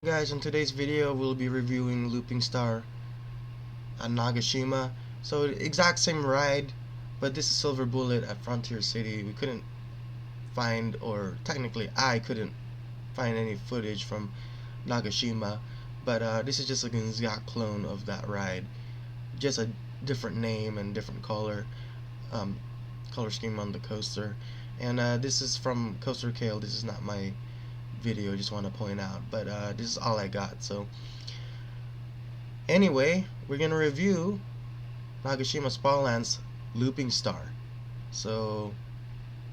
Guys, in today's video we'll be reviewing Looping Star at Nagashima. So exact same ride, but this is Silver Bullet at Frontier City. We couldn't find, or technically I couldn't find any footage from Nagashima, but this is just like an exact clone of that ride, just a different name and different um, color scheme on the coaster. And this is from Coaster Kale. This is not my video, just want to point out, but this is all I got. So anyway, we're gonna review Nagashima Spaland's Looping Star. So,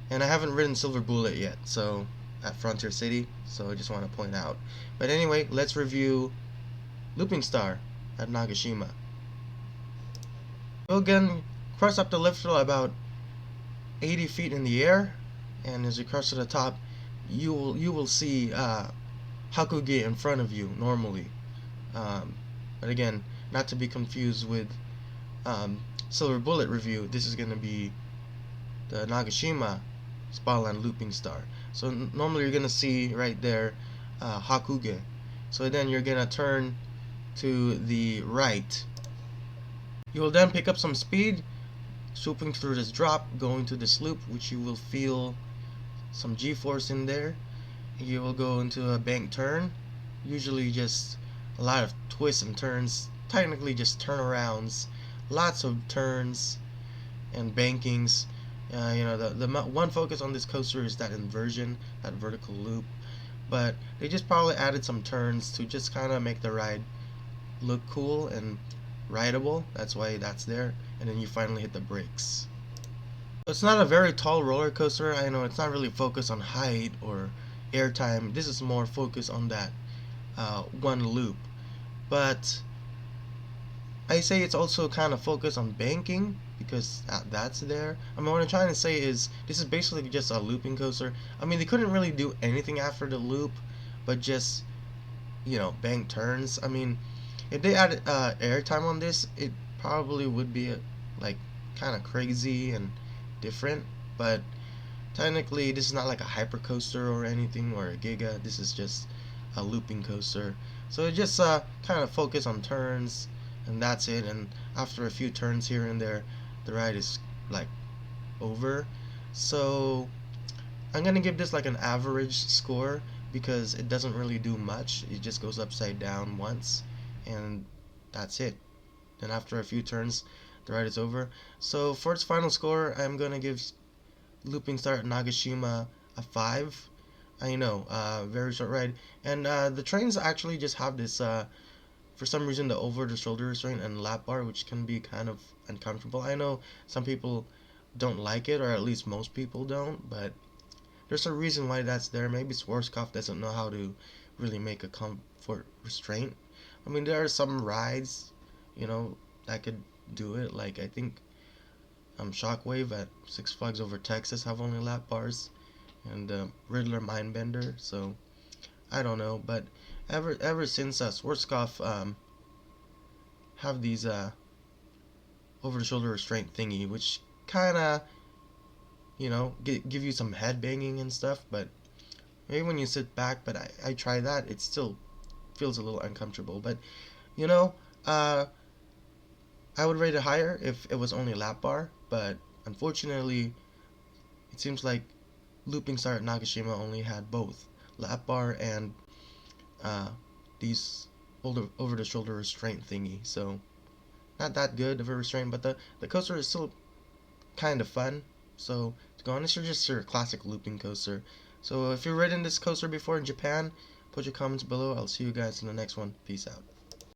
and I haven't ridden Silver Bullet yet, so at Frontier City, so I just want to point out. But anyway, let's review Looping Star at Nagashima. We'll again cross up the lift hill about 80 feet in the air, and as you cross to the top, you will see Hakuge in front of you normally. But again, not to be confused with Silver Bullet review, this is going to be the Nagashima Spaland Looping Star. So normally you're going to see right there Hakuge. So then you're going to turn to the right. You will then pick up some speed, swooping through this drop, going to this loop, which you will feel some G-force in there. You will go into a bank turn, usually just a lot of twists and turns, technically just turnarounds, lots of turns and bankings. The one focus on this coaster is that inversion, that vertical loop, but they just probably added some turns to just kind of make the ride look cool and rideable. That's why that's there. And then you finally hit the brakes. It's not a very tall roller coaster. I know it's not really focused on height or airtime. This is more focused on that one loop. But I say it's also kind of focused on banking because that's there. I mean, what I'm trying to say is this is basically just a looping coaster. I mean, they couldn't really do anything after the loop, but just bank turns. I mean, if they added airtime on this, it probably would be like kind of crazy and different, but technically this is not like a hyper coaster or anything or a giga. This is just a looping coaster, so it just kind of focus on turns, and that's it. And after a few turns here and there, the ride is like over. So I'm gonna give this like an average score because it doesn't really do much. It just goes upside down once and that's it. Then after a few turns, the ride is over. So for its final score, I'm gonna give Looping Star at Nagashima a 5. I know, very short ride, and the trains actually just have this for some reason the over the shoulder restraint and lap bar, which can be kind of uncomfortable. I know some people don't like it, or at least most people don't, but there's a reason why that's there. Maybe Schwarzkopf doesn't know how to really make a comfort restraint. I mean, there are some rides, that could do it. Like I think Shockwave at Six Flags Over Texas have only lap bars, and Riddler Mindbender. So I don't know, but ever since Schwarzkopf have these over the shoulder restraint thingy, which kind of give you some head banging and stuff, but maybe when you sit back, but I try that, it still feels a little uncomfortable. But I would rate it higher if it was only lap bar, but unfortunately it seems like Looping Star at Nagashima only had both lap bar and these over the shoulder restraint thingy. So not that good of a restraint, but the coaster is still kind of fun. So to be honest, you're just your classic looping coaster. So if you've ridden this coaster before in Japan, put your comments below. I'll see you guys in the next one. Peace out.